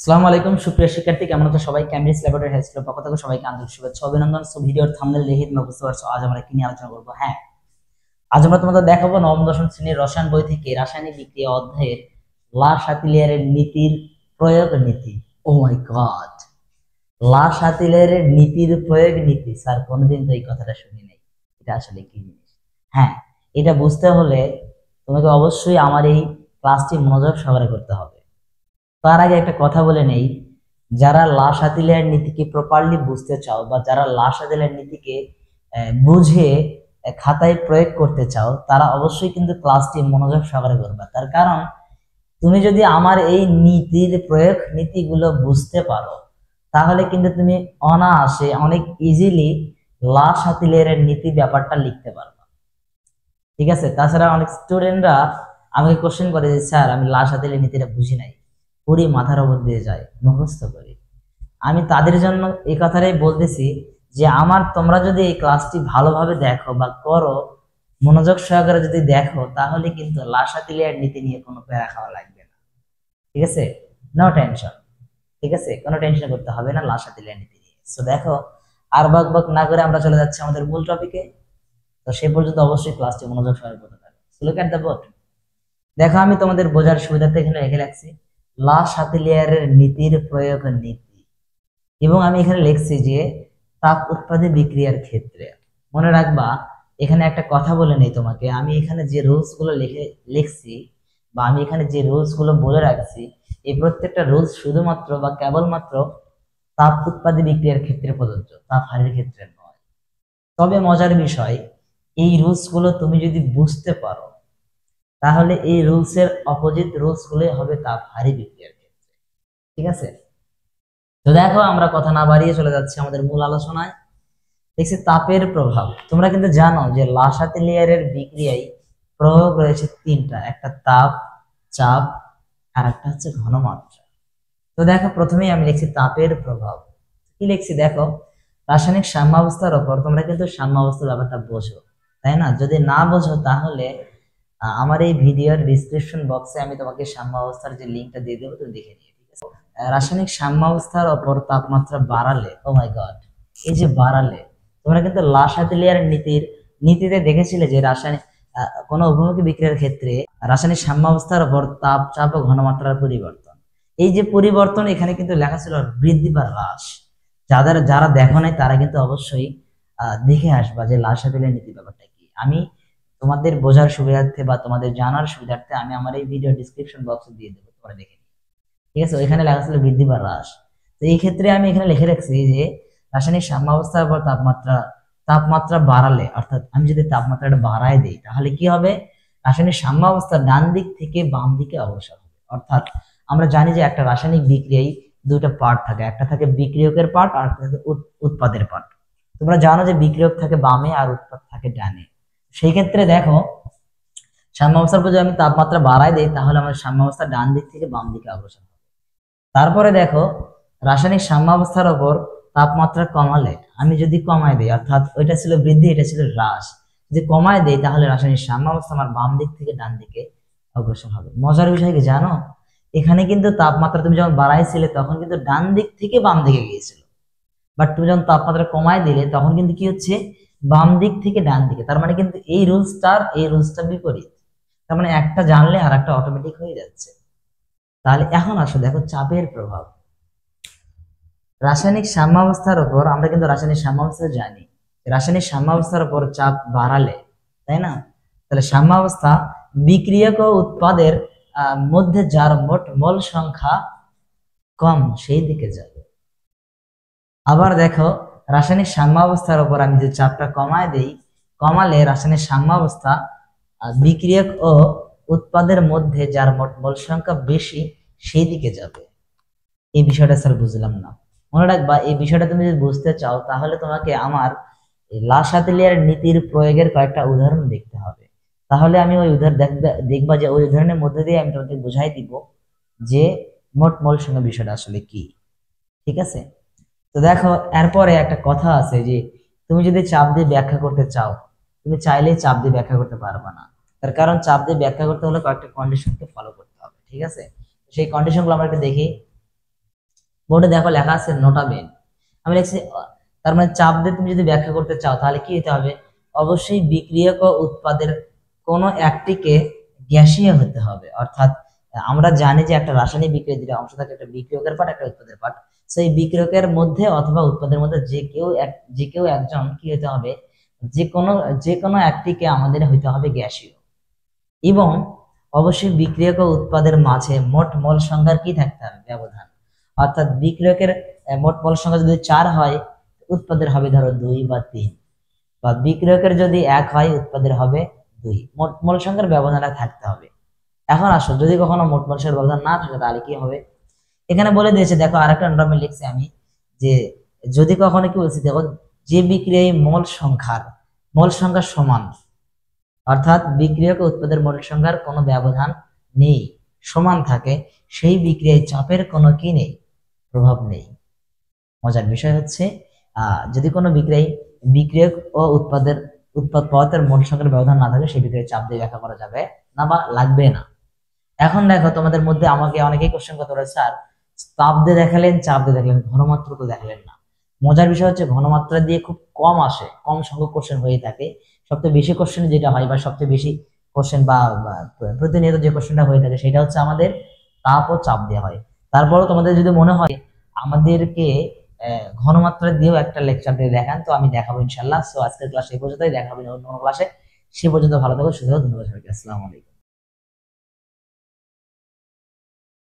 আসসালামু আলাইকুম সুপ্রিয় শিক্ষার্থী, কেমন আছো সবাই? ক্যামব্রিজ ল্যাবরেটরি হাই স্কুলের পক্ষ থেকে সবাইকে আন্তরিক শুভেচ্ছা অভিনন্দন। সো ভিডিওর থাম্বনেল দেখে তোমরা বুঝতে পারছো আজ আমরা কি নিয়ে আলোচনা করবো। হ্যাঁ, আজ আমরা তোমাদের দেখাবো নবম দশম শ্রেণীর রসায়ন বই থেকে রাসায়নিক বিক্রিয়া অধ্যায়ের লা শাতিলিয়ারের নীতির প্রয়োগ নীতি। ও মাই গড, লা শাতিলিয়ারের নীতির প্রয়োগ নীতি, স্যার কোনোদিন তো এই কথাটা শুনি নাই। এটা আসলে কি জিনিস? হ্যাঁ, এটা বুঝতে হলে তোমাকে অবশ্যই আমার এই ক্লাসটি মনোযোগ সহকারে করতে হবে। তার আগে একটা কথা বলে নেই, যারা লা শাতিলিয়ার নীতিকে প্রপারলি বুঝতে চাও বা যারা লা শাতিলিয়ার নীতিকে বুঝে খাতায় প্রয়োগ করতে চাও, তারা অবশ্যই কিন্তু ক্লাসটি মনোযোগ সহকারে করবে। তার কারণ তুমি যদি আমার এই নীতির প্রয়োগ নীতিগুলো বুঝতে পারো, তাহলে কিন্তু তুমি অনায়াসে অনেক ইজিলি লা শাতিলিয়ারের নীতি ব্যাপারটা লিখতে পারবে। ঠিক আছে? তাছাড়া অনেক স্টুডেন্টরা আমাকে কোশ্চেন করে যে স্যার আমি লা শাতিলিয়ার নীতিটা বুঝি নাই, পুরি মাথার উপর দিয়ে যায়, মুখস্থ করি। আমি তাদের জন্য এই কথাটাই বলতেছি যে তোমরা যদি এই ক্লাসটি ভালোভাবে দেখো বা করো, মনোযোগ সহকারে যদি দেখো, তাহলে কিন্তু লা শাতিলিয়ার নীতি নিয়ে কোনো প্যারা খাওয়া লাগবে না। ঠিক আছে? No tension. ঠিক আছে, কোনো টেনশন করতে হবে না লা শাতিলিয়ার নীতি নিয়ে। সো দেখো, আর বক বক না করে আমরা চলে যাচ্ছি আমাদের মূল টপিকে। তো সে পর্যন্ত অবশ্যই ক্লাসটি মনোযোগ সহকারে করতে থাকবে। So look at the board. দেখো, আমি তোমাদের বোঝার সুবিধার্থে এখানে রেখে রাখছি লা শাতিলিয়ারের নীতির প্রয়োগ নীতি, এবং আমি এখানে লিখছি যে তাপ উৎপাদী বিক্রিয়ার ক্ষেত্রে। মনে রাখবা, এখানে একটা কথা বলে নেই তোমাকে, আমি এখানে যে রুলস গুলো লিখছি বা আমি এখানে যে রুলস গুলো বলে রাখছি, এই প্রত্যেকটা রুলস শুধুমাত্র বা কেবলমাত্র তাপ উৎপাদী বিক্রিয়ার ক্ষেত্রে প্রযোজ্য, তাপ হারের ক্ষেত্রে নয়। তবে মজার বিষয়, এই রুলস গুলো তুমি যদি বুঝতে পারো, তাহলে এই রুলস এর অপোজিট রুলস গুলো হবে তাপ হারি বিক্রিয়ার ক্ষেত্রে। ঠিক আছে? তো দেখো, আমরা কথা না বাড়িয়ে চলে যাচ্ছি আমাদের মূল আলোচনায়। দেখছি তাপের প্রভাব। তোমরা কিন্তু জানো যে লা শাতিলিয়ারের বিক্রিয়ায় প্রভাব রয়েছে তিনটা, একটা তাপ, চাপ, আর একটা হচ্ছে ঘনমাত্রা। তো দেখো, প্রথমেই আমি লিখছি তাপের প্রভাব। কি লিখছি দেখো, রাসায়নিক সাম্যাবস্থার উপর। তোমরা কিন্তু সাম্যাবস্থার ব্যাপারটা বোঝো, তাই না? যদি না বোঝো তাহলে আমার এই ভিডিওর ডিসক্রিপশন বক্সে আমি তোমাকে সাম্যাবস্থার যে লিঙ্কটা দিয়ে দেবো, তুমি দেখে নিও। ঠিক আছে? রাসায়নিক সাম্যাবস্থার উপর তাপমাত্রা বাড়ালে, ও মাই গড, এই যে বাড়ালে, তোমরা কিন্তু লা শাতিলিয়ার নীতিতে দেখেছিলে যে রাসায়নিক কোনো উভমুখী বিক্রিয়ার ক্ষেত্রে রাসায়নিক সাম্যাবস্থার উপর তাপ, চাপ ও ঘনমাত্রার পরিবর্তন। এই যে পরিবর্তন, এখানে কিন্তু লেখা ছিল বৃদ্ধি বা হ্রাস। যারা দেখো নাই তারা কিন্তু অবশ্যই দেখে আসবা যে লা শাতিলিয়ার নীতি ব্যাপারটা কি। আমি তোমাদের বোঝার সুবিধার্থে বা তোমাদের জানার সুবিধার্থে আমি আমার এই ভিডিও ডিসক্রিপশন বক্সে দিয়ে দেবো, তোমরা দেখে নিও। ঠিক আছে? ওইখানে লেখা ছিল বৃদ্ধি বা হ্রাস। তো এই ক্ষেত্রে আমি এখানে লিখে রাখছি যে রাসায়নিক সাম্যাবস্থার পর তাপমাত্রা বাড়ালে, অর্থাৎ আমি যদি তাপমাত্রাটা বাড়ায় দিই, তাহলে কি হবে? রাসায়নিক সাম্যাবস্থা ডান দিক থেকে বাম দিকে অগ্রসর হবে। অর্থাৎ আমরা জানি যে একটা রাসায়নিক বিক্রিয়ায় দুইটা পার্ট থাকে, একটা থাকে বিক্রিয়কের পার্ট আর একটা থাকে উৎপাদের পার্ট। তোমরা জানো যে বিক্রিয়ক থাকে বামে আর উৎপাদ থাকে ডানে। সেই ক্ষেত্রে দেখো, সাম্যাবস্থার পর যদি আমি তাপমাত্রা বাড়ায় দিই, তাহলে আমার সাম্যাবস্থা ডান দিক থেকে বাম দিকে অগ্রসর হবে। তারপরে দেখো, রাসায়নিক সাম্যাবস্থার ওপর তাপমাত্রা কমালে, আমি যদি কমায় দিই, অর্থাৎ ওইটা ছিল বৃদ্ধি, এটা ছিল হ্রাস, যদি কমায় দেই, তাহলে রাসায়নিক সাম্যাবস্থা আমার বাম দিক থেকে ডান দিকে অগ্রসর হবে। মজার বিষয় কি জানো, এখানে কিন্তু তাপমাত্রা তুমি যখন বাড়াইছিলে তখন কিন্তু ডান দিক থেকে বাম দিকে গিয়েছিল, বাট তুমি যখন তাপমাত্রা কমায় দিলে তখন কিন্তু কি হচ্ছে, বাম দিক থেকে ডান দিকে। তার মানে কিন্তু এই রুলসটা বিপরীত। তার মানে একটা জানলে আর একটা অটোমেটিক হয়ে যাচ্ছে। তাহলে এখন আসো দেখো চাপের প্রভাব। রাসায়নিক সাম্যাবস্থার উপর, আমরা কিন্তু রাসায়নিক সাম্যাবস্থা জানি, রাসায়নিক সাম্যাবস্থার উপর চাপ বাড়ালে, তাই না? তাহলে সাম্যাবস্থা বিক্রিয়ক ও উৎপাদের মধ্যে যার মোট মোল সংখ্যা কম সেই দিকে যাবে। আবার দেখো, রাসায়নিক সাম্যাবস্থার উপর আমি যদি চাপটা কমালে রাসায়নিক সাম্যাবস্থা বিক্রিয়ক ও উৎপাদের মধ্যে যার মোট মোল সংখ্যা বেশি সেই দিকে যাবে। এই বিষয়টা স্যার বুঝলাম না। মনে রাখবা, এই বিষয়টা তুমি যদি বুঝতে চাও, তাহলে তোমাকে আমার লা শাতিলিয়ার নীতির প্রয়োগের কয়েকটা উদাহরণ দেখতে হবে। তাহলে আমি ওই উদাহরণ দেখবা যে ওই উদাহরণের মধ্যে দিয়ে আমি তোমাকে বুঝাই দিব যে মোট মোল সংখ্যা বিষয়টা আসলে কি। ঠিক আছে? তো দেখো, এরপরে একটা কথা আছে যে তুমি যদি চাপ দিয়ে ব্যাখ্যা করতে চাও, তুমি চাইলেই চাপ দিয়ে ব্যাখ্যা করতে পারবে না। তার কারণ চাপ দিয়ে ব্যাখ্যা করতে হলে কয়েকটা কন্ডিশনকে ফলো করতে হবে। ঠিক আছে? সেই কন্ডিশনগুলো আমরা একটু দেখি। বোর্ডে দেখো লেখা আছে নোটাবেল। আমি লিখছি তার মানে চাপ দিয়ে তুমি যদি ব্যাখ্যা করতে চাও তাহলে কি হতে হবে, অবশ্যই বিক্রিয়ক ও উৎপাদের কোনো একটিকে গ্যাসীয় হতে হবে। অর্থাৎ আমরা জানি যে একটা রাসায়নিক বিক্রিয়া দুটো অংশ থাকে, একটা বিক্রিয়কের পার্ট একটা উৎপাদের পার্ট। সেই বিক্রিয়কের মধ্যে অথবা উৎপাদের মধ্যে যে কেউ একজন কি হতে হবে, যে কোনো একটিকে আমাদের হইতে হবে গ্যাসীয়। এবং অবশ্যই বিক্রিয়ক ও উৎপাদের মাঝে মোট মোল সংখ্যার কি থাকতে হবে, ব্যবধান। অর্থাৎ বিক্রিয়কের মোট মোল সংখ্যা যদি 4 হয়, উৎপাদের হবে ধরো 2 বা 3, বা বিক্রিয়কের যদি 1 হয় উৎপাদের হবে 2। মোট মোল সংখ্যার ব্যবধানটা থাকতে হবে। এখন আসো যদি কখনো মোট মোল সংখ্যার ব্যবধান না থাকে তাহলে কি হবে, এখানে বলে দিয়েছে দেখো আরেকটা নোট লিখছি আমি, যে যদি কখনো কি বলছি দেখো, যে বিক্রিয়ায় মোল সংখ্যা সমান, অর্থাৎ বিক্রিয়ক ও উৎপাদের মোল সংখ্যার কোনো ব্যবধান নেই, সমান থাকে, সেই বিক্রিয়ায় চাপের কোনো কি নেই, প্রভাব নেই। মজার বিষয় হচ্ছে যদি কোনো বিক্রিয়ক ও উৎপাদ পদার্থের মোল সংখ্যার ব্যবধান না থাকে, সেই বিক্রিয়ায় চাপ দিয়ে ব্যাখ্যা করা যাবে না বা লাগবে না। এখন দেখো তোমাদের মধ্যে আমাকে অনেকেই কোশ্চেন করতে পারে, স্যার তাপ দিয়ে দেখালেন, চাপ দিয়ে দেখালেন, ঘনমাত্রা তো দেখালেন না। মজার বিষয় হচ্ছে ঘনমাত্রা দিয়ে খুব কম আসে, কম সংখ্যক কোশ্চেন হয়ে থাকে। সবচেয়ে বেশি কোশ্চেন যেটা হয় বা সবচেয়ে বেশি কোশ্চেন বা প্রতিনিয়ত যে কোশ্চেনটা হয়ে থাকে সেটা হচ্ছে আমাদের তাপ ও চাপ দেওয়া হয়। তারপরও তোমাদের যদি মনে হয় আমাদেরকে ঘনমাত্রা দিয়েও একটা লেকচার দিয়ে দেখান, তো আমি দেখাবো ইনশাল্লাহ। সো আজকের ক্লাস এই পর্যন্তই, দেখাবো অন্য কোনো ক্লাসে। সে পর্যন্ত ভালো থাকো, সুস্থ থাকো, ধন্যবাদ সবাইকে, আসসালামু আলাইকুম।